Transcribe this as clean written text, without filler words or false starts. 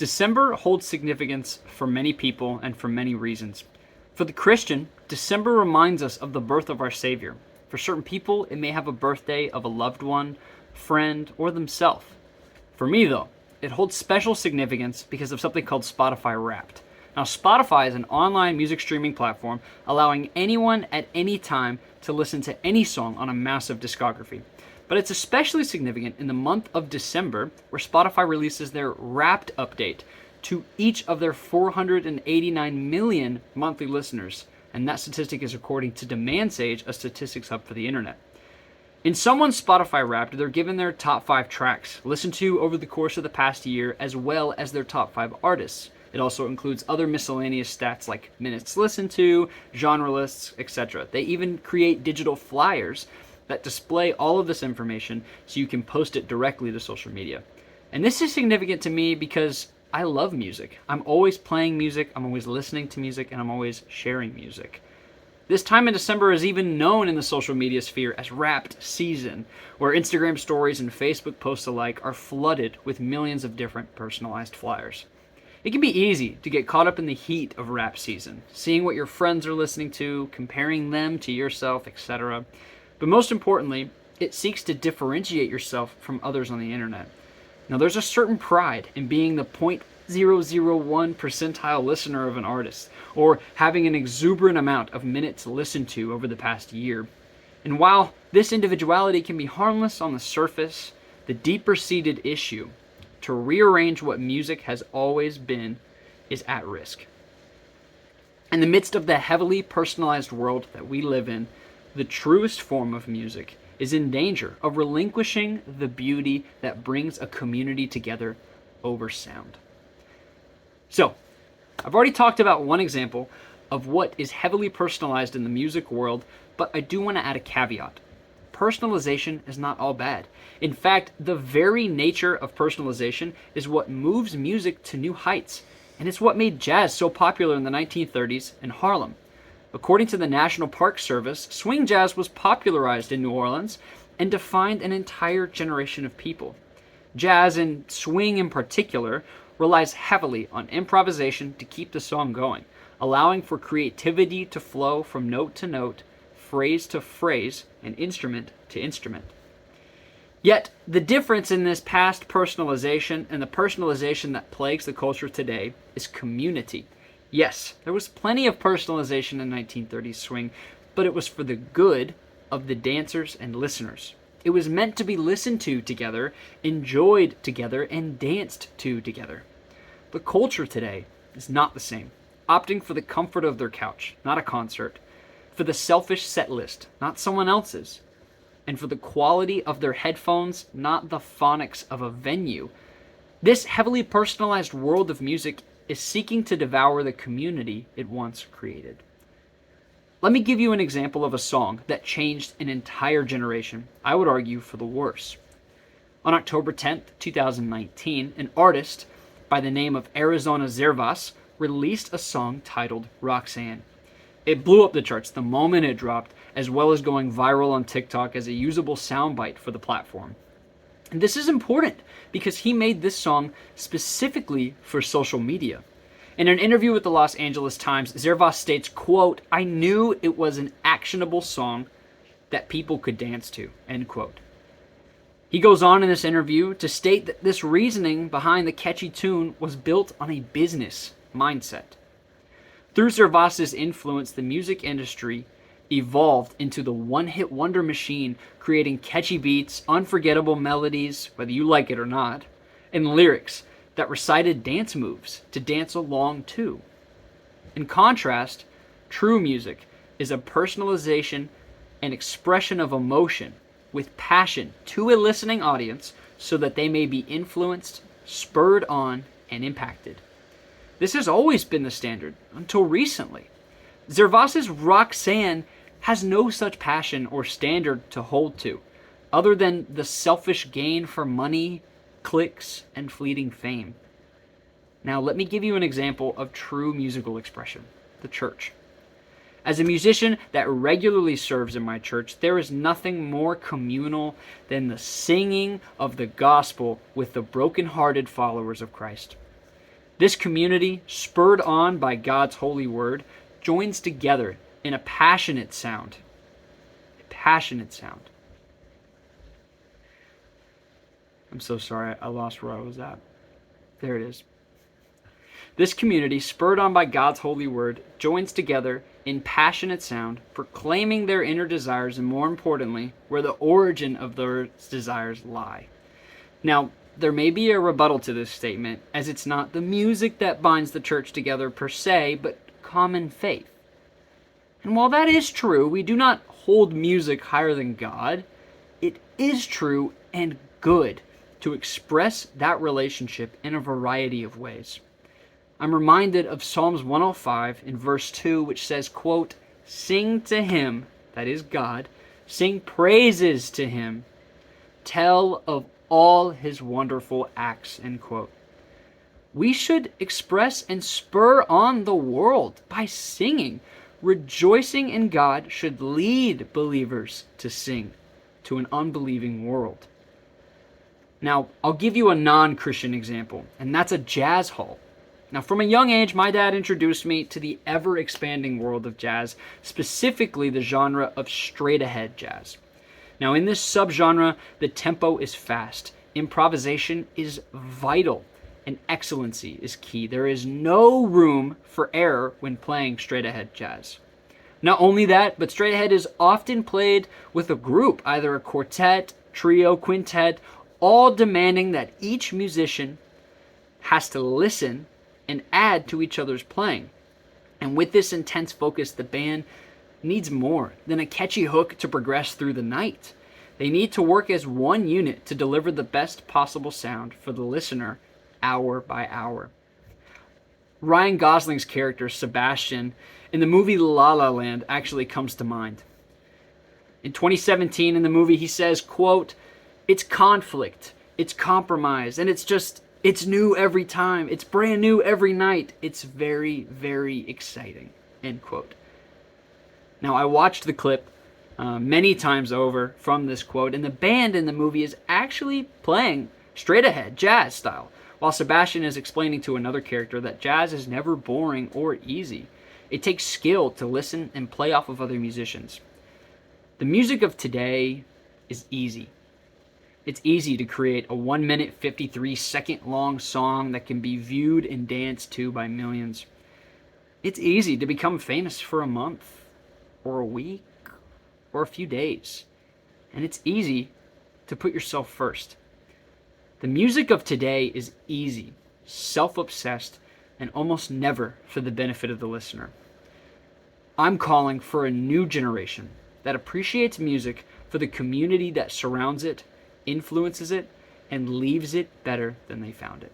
December holds significance for many people and for many reasons. For the Christian, December reminds us of the birth of our Savior. For certain people, it may have a birthday of a loved one, friend, or themselves. For me, though, it holds special significance because of something called Spotify Wrapped. Now, Spotify is an online music streaming platform allowing anyone at any time to listen to any song on a massive discography. But it's especially significant in the month of December, where Spotify releases their Wrapped update to each of their 489 million monthly listeners. And that statistic is according to Demand Sage, a statistics hub for the internet. In someone's Spotify Wrapped, they're given their top 5 tracks listened to over the course of the past year, as well as their top 5 artists. It also includes other miscellaneous stats like minutes listened to, genre lists, etc. They even create digital flyers that display all of this information so you can post it directly to social media. And this is significant to me because I love music. I'm always playing music, I'm always listening to music, and I'm always sharing music. This time in December is even known in the social media sphere as Wrapped Season, where Instagram stories and Facebook posts alike are flooded with millions of different personalized flyers. It can be easy to get caught up in the heat of Wrapped Season, seeing what your friends are listening to, comparing them to yourself, etc. But most importantly, it seeks to differentiate yourself from others on the internet. Now, there's a certain pride in being the 0.001 percentile listener of an artist, or having an exuberant amount of minutes listened to over the past year. And while this individuality can be harmless on the surface, the deeper-seated issue, to rearrange what music has always been, is at risk. In the midst of the heavily personalized world that we live in, the truest form of music is in danger of relinquishing the beauty that brings a community together over sound. So, I've already talked about one example of what is heavily personalized in the music world, but I do want to add a caveat. Personalization is not all bad. In fact, the very nature of personalization is what moves music to new heights, and it's what made jazz so popular in the 1930s in Harlem. According to the National Park Service, swing jazz was popularized in New Orleans and defined an entire generation of people. Jazz, and swing in particular, relies heavily on improvisation to keep the song going, allowing for creativity to flow from note to note, phrase to phrase, and instrument to instrument. Yet, the difference in this past personalization and the personalization that plagues the culture today is community. Yes, there was plenty of personalization in 1930s swing, but it was for the good of the dancers and listeners. It was meant to be listened to together, enjoyed together, and danced to together. The culture today is not the same, opting for the comfort of their couch, not a concert, for the selfish set list, not someone else's, and for the quality of their headphones, not the phonics of a venue. This heavily personalized world of music is seeking to devour the community it once created. Let me give you an example of a song that changed an entire generation, I would argue for the worse. On October 10th, 2019, an artist by the name of Arizona Zervas released a song titled Roxanne. It blew up the charts the moment it dropped, as well as going viral on TikTok as a usable soundbite for the platform. And this is important because he made this song specifically for social media. In an interview with the Los Angeles Times, Zervas states, quote, "I knew it was an actionable song that people could dance to," end quote. He goes on in this interview to state that this reasoning behind the catchy tune was built on a business mindset. Through Zervas' influence, the music industry evolved into the one-hit wonder machine, creating catchy beats, unforgettable melodies, whether you like it or not, and lyrics that recited dance moves to dance along to. In contrast, true music is a personalization and expression of emotion with passion to a listening audience so that they may be influenced, spurred on, and impacted. This has always been the standard until recently. Zervas' Roxanne has no such passion or standard to hold to, other than the selfish gain for money, clicks, and fleeting fame. Now, let me give you an example of true musical expression: the church. As a musician that regularly serves in my church, there is nothing more communal than the singing of the gospel with the broken-hearted followers of Christ. This community, spurred on by God's holy word, joins together in a passionate sound. A passionate sound. I'm so sorry, I lost where I was at. There it is. This community, spurred on by God's holy word, joins together in passionate sound, proclaiming their inner desires and, more importantly, where the origin of those desires lie. Now, there may be a rebuttal to this statement, as it's not the music that binds the church together per se, but common faith. And while that is true, we do not hold music higher than God. It is true and good to express that relationship in a variety of ways. I'm reminded of Psalms 105 in verse 2, which says, quote, "Sing to him," that is God, "sing praises to him, tell of all his wonderful acts," end quote. We should express and spur on the world by singing. Rejoicing in God should lead believers to sing to an unbelieving world. Now, I'll give you a non-Christian example, and that's a jazz hall. Now, from a young age, my dad introduced me to the ever-expanding world of jazz, specifically the genre of straight-ahead jazz. Now, in this subgenre, the tempo is fast, improvisation is vital, and excellency is key. There is no room for error when playing straight-ahead jazz. Not only that, but straight-ahead is often played with a group, either a quartet, trio, quintet, all demanding that each musician has to listen and add to each other's playing. And with this intense focus, the band needs more than a catchy hook to progress through the night. They need to work as one unit to deliver the best possible sound for the listener hour by hour. Ryan Gosling's character, Sebastian, in the movie La La Land actually comes to mind. In 2017, in the movie, he says, quote, "It's conflict, it's compromise, and it's new every time. It's brand new every night. It's very, very exciting," end quote. Now, I watched the clip many times over from this quote, and the band in the movie is actually playing straight ahead, jazz style, while Sebastian is explaining to another character that jazz is never boring or easy. It takes skill to listen and play off of other musicians. The music of today is easy. It's easy to create a 1 minute 53 second long song that can be viewed and danced to by millions. It's easy to become famous for a month or a week or a few days. And it's easy to put yourself first. The music of today is easy, self-obsessed, and almost never for the benefit of the listener. I'm calling for a new generation that appreciates music for the community that surrounds it, influences it, and leaves it better than they found it.